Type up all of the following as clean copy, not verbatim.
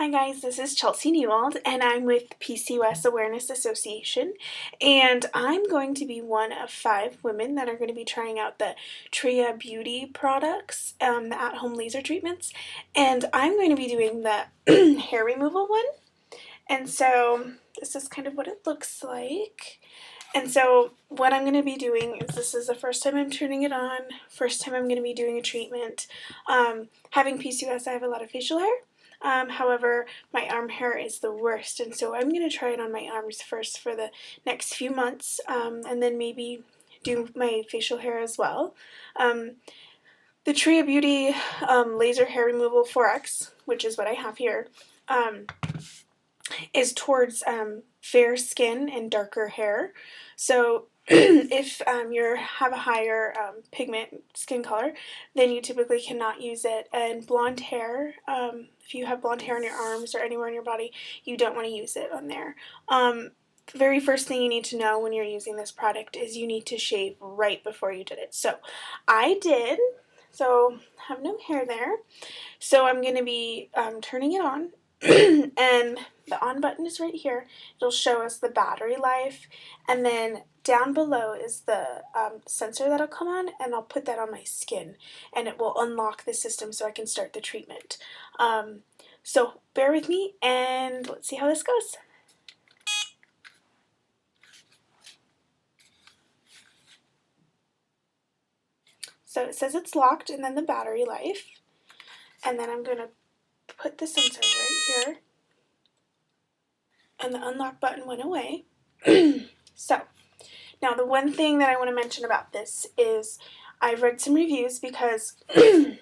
Hi guys, this is Chelsea Newald and I'm with PCOS Awareness Association, and I'm going to be one of 5 women that are going to be trying out the Tria beauty products, the at-home laser treatments, and I'm going to be doing the hair removal one. And so this is kind of what it looks like. And so what I'm going to be doing is, this is the first time I'm turning it on, first time I'm going to be doing a treatment. Having PCOS, I have a lot of facial hair. However, my arm hair is the worst, and so I'm going to try it on my arms first for the next few months, and then maybe do my facial hair as well. The Tria Beauty Laser Hair Removal 4X, which is what I have here, is towards fair skin and darker hair. So if you have a higher pigment skin color, then you typically cannot use it. And blonde hair, if you have blonde hair on your arms or anywhere in your body, you don't want to use it on there. The very first thing you need to know when you're using this product is you need to shave right before you did it. So I did, so I have no hair there. So I'm going to be turning it on, and the on button is right here. It'll show us the battery life, and then down below is the sensor that'll come on, and I'll put that on my skin, and it will unlock the system so I can start the treatment. So bear with me, and let's see how this goes. So it says it's locked, and then the battery life, and then I'm going to put the sensor right here, and the unlock button went away. So now the one thing that I want to mention about this is I've read some reviews, because if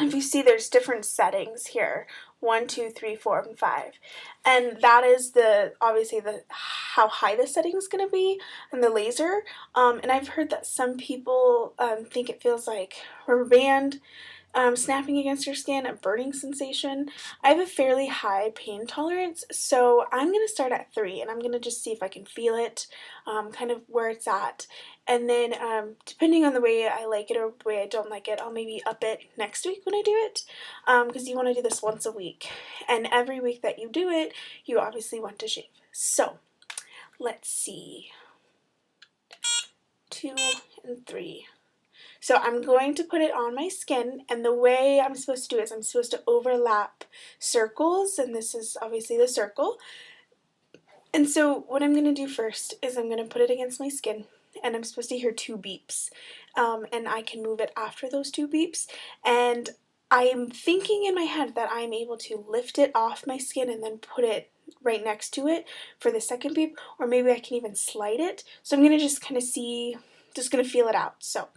you see, there's different settings here, 1, 2, 3, 4, and 5, and that is obviously how high the setting is going to be and the laser. And I've heard that some people think it feels like rubber band snapping against your skin, a burning sensation. I have a fairly high pain tolerance, so I'm going to start at 3, and I'm going to just see if I can feel it, kind of where it's at. And then depending on the way I like it or the way I don't like it, I'll maybe up it next week when I do it, because you want to do this once a week. And every week that you do it, you obviously want to shave. So let's see. 2 and 3. So I'm going to put it on my skin, and the way I'm supposed to do it is I'm supposed to overlap circles, and this is obviously the circle. And so what I'm going to do first is I'm going to put it against my skin, and I'm supposed to hear 2 beeps, and I can move it after those 2 beeps, and I am thinking in my head that I'm able to lift it off my skin and then put it right next to it for the second beep, or maybe I can even slide it. So I'm going to just kind of just going to feel it out. So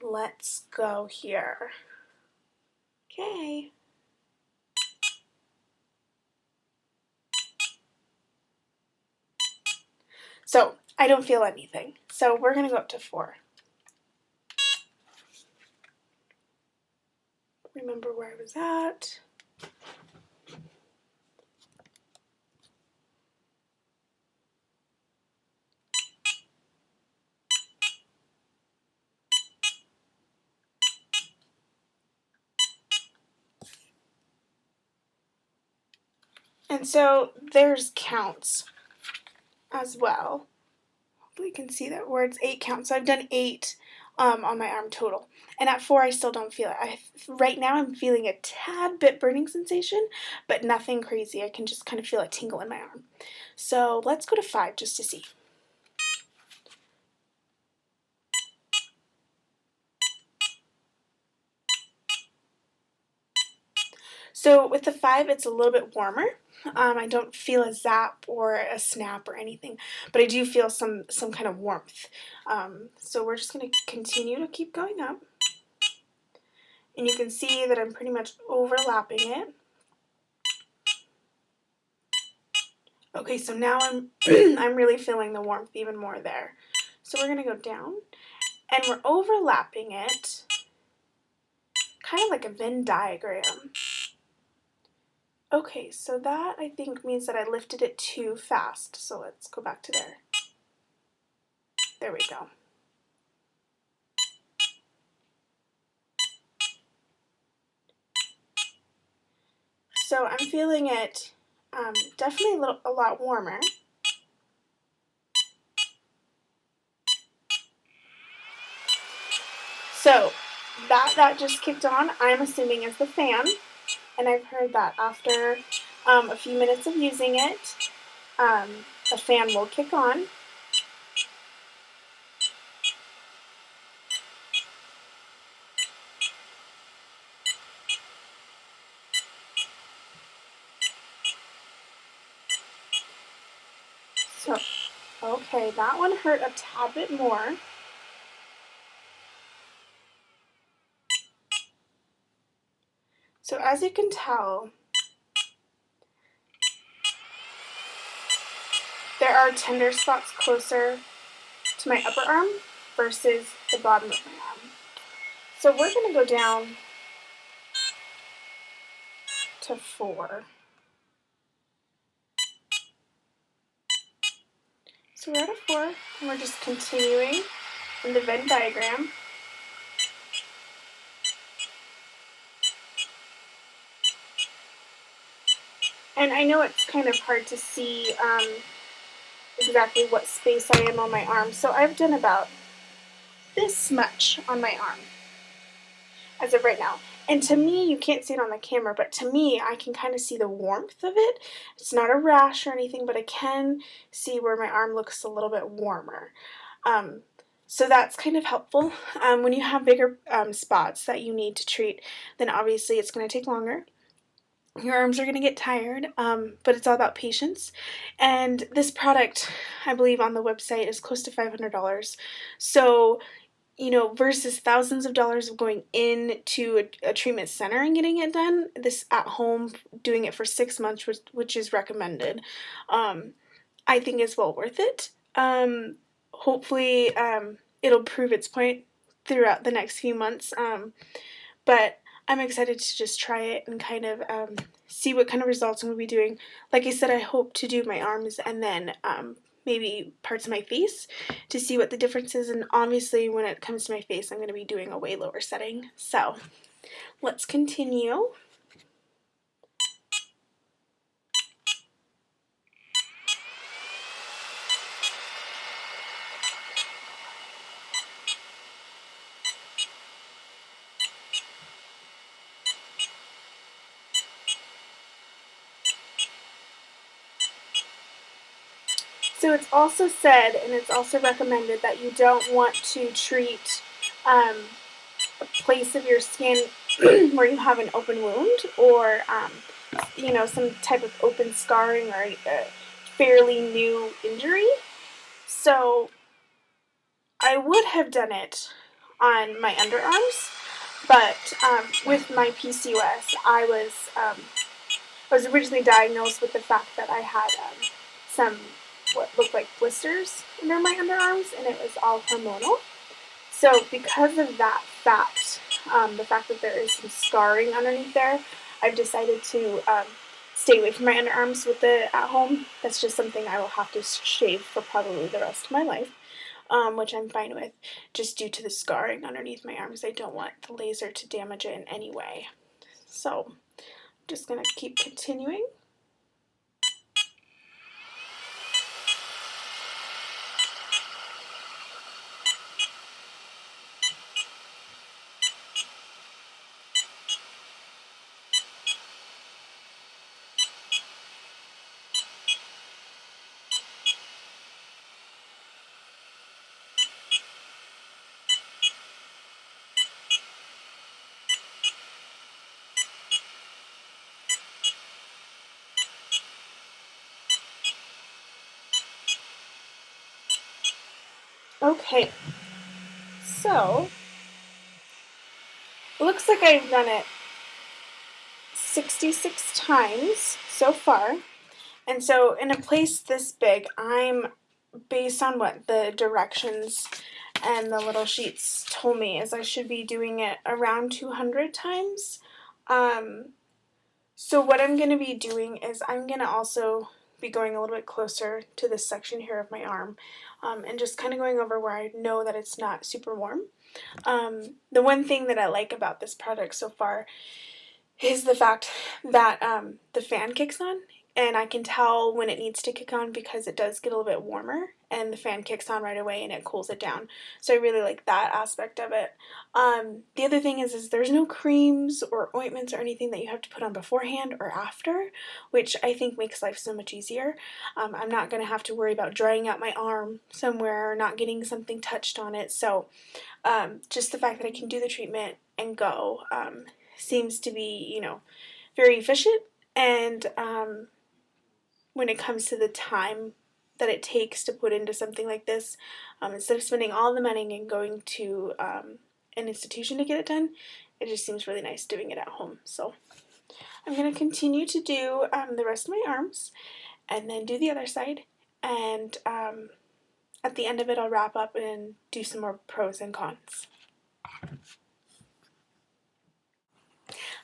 let's go here. Okay. So I don't feel anything. So we're going to go up to 4. Remember where I was at. And so there's counts as well. Hopefully you can see that where it's 8 counts. So I've done 8 on my arm total. And at 4 I still don't feel it. Right now I'm feeling a tad bit burning sensation, but nothing crazy. I can just kind of feel a tingle in my arm. So let's go to 5 just to see. So with the 5, it's a little bit warmer. I don't feel a zap or a snap or anything, but I do feel some kind of warmth. So we're just going to continue to keep going up. And you can see that I'm pretty much overlapping it. Okay, so now I'm really feeling the warmth even more there. So we're going to go down, and we're overlapping it, kind of like a Venn diagram. Okay, so that I think means that I lifted it too fast. So let's go back to there. There we go. So I'm feeling it definitely a lot warmer. So that just kicked on, I'm assuming is the fan, and I've heard that after a few minutes of using it, the fan will kick on. So, okay, that one hurt a tad bit more. So as you can tell, there are tender spots closer to my upper arm versus the bottom of my arm. So we're going to go down to 4. So we're at a 4, and we're just continuing in the Venn diagram. And I know it's kind of hard to see exactly what space I am on my arm, so I've done about this much on my arm as of right now. And to me, you can't see it on the camera, but to me, I can kind of see the warmth of it. It's not a rash or anything, but I can see where my arm looks a little bit warmer. So that's kind of helpful. When you have bigger spots that you need to treat, then obviously it's going to take longer. Your arms are going to get tired, but it's all about patience. And this product, I believe on the website, is close to $500. So, you know, versus thousands of dollars of going into a treatment center and getting it done, this at home, doing it for 6 months, which is recommended, I think is well worth it. Hopefully, it'll prove its point throughout the next few months. But I'm excited to just try it and kind of see what kind of results I'm going to be doing. Like I said, I hope to do my arms and then maybe parts of my face to see what the difference is. And obviously, when it comes to my face, I'm going to be doing a way lower setting. So let's continue. So it's also said, and it's also recommended, that you don't want to treat a place of your skin where you have an open wound or, you know, some type of open scarring or a fairly new injury. So I would have done it on my underarms, but with my PCOS, I was originally diagnosed with the fact that I had some what looked like blisters under my underarms, and it was all hormonal. So because of that fact, the fact that there is some scarring underneath there, I've decided to stay away from my underarms with the at home. That's just something I will have to shave for probably the rest of my life, which I'm fine with, just due to the scarring underneath my arms. I don't want the laser to damage it in any way. So I'm just going to keep continuing. Okay, so it looks like I've done it 66 times so far. And so in a place this big, I'm, based on what the directions and the little sheets told me, is I should be doing it around 200 times. So what I'm going to be doing is I'm going to also be going a little bit closer to this section here of my arm, and just kind of going over where I know that it's not super warm. The one thing that I like about this product so far is the fact that the fan kicks on, and I can tell when it needs to kick on because it does get a little bit warmer and the fan kicks on right away and it cools it down. So I really like that aspect of it. The other thing is there's no creams or ointments or anything that you have to put on beforehand or after, which I think makes life so much easier. I'm not going to have to worry about drying out my arm somewhere or not getting something touched on it. So just the fact that I can do the treatment and go seems to be, very efficient. And when it comes to the time that it takes to put into something like this, instead of spending all the money and going to an institution to get it done, it just seems really nice doing it at home. So I'm going to continue to do the rest of my arms and then do the other side. And at the end of it, I'll wrap up and do some more pros and cons.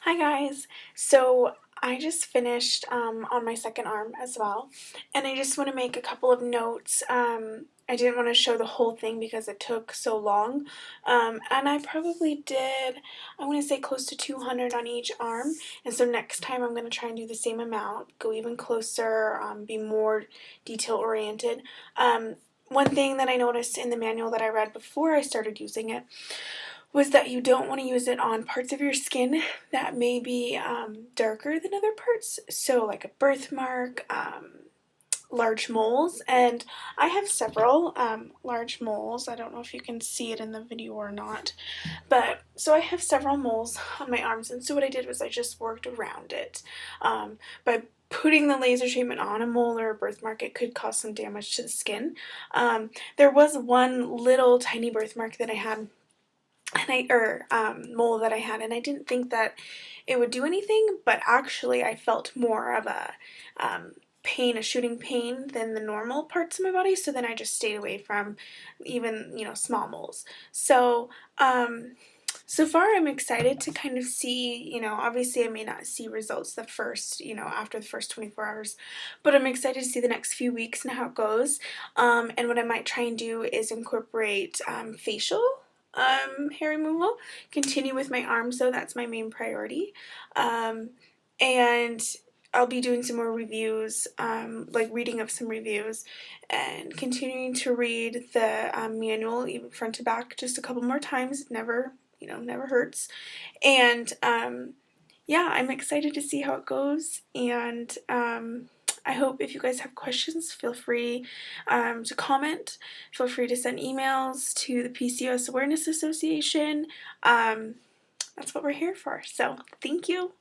Hi guys! So I just finished on my second arm as well, and I just want to make a couple of notes. I didn't want to show the whole thing because it took so long, and I probably did, I want to say close to 200 on each arm, and so next time I'm going to try and do the same amount, go even closer, be more detail oriented. One thing that I noticed in the manual that I read before I started using it was that you don't want to use it on parts of your skin that may be darker than other parts. So like a birthmark, large moles, and I have several large moles. I don't know if you can see it in the video or not, but so I have several moles on my arms, and so what I did was I just worked around it. By putting the laser treatment on a mole or a birthmark, it could cause some damage to the skin. There was one little tiny birthmark that I had, mole that I had, and I didn't think that it would do anything, but actually I felt more of a pain, a shooting pain than the normal parts of my body, so then I just stayed away from even, small moles. So, so far I'm excited to kind of see, obviously I may not see results the first, after the first 24 hours, but I'm excited to see the next few weeks and how it goes. And what I might try and do is incorporate facial hair removal. Continue with my arms though, that's my main priority. And I'll be doing some more reviews, like reading of some reviews, and continuing to read the manual, even front to back, just a couple more times. It never hurts. And yeah, I'm excited to see how it goes, and I hope if you guys have questions, feel free to comment. Feel free to send emails to the PCOS Awareness Association. That's what we're here for. So, thank you.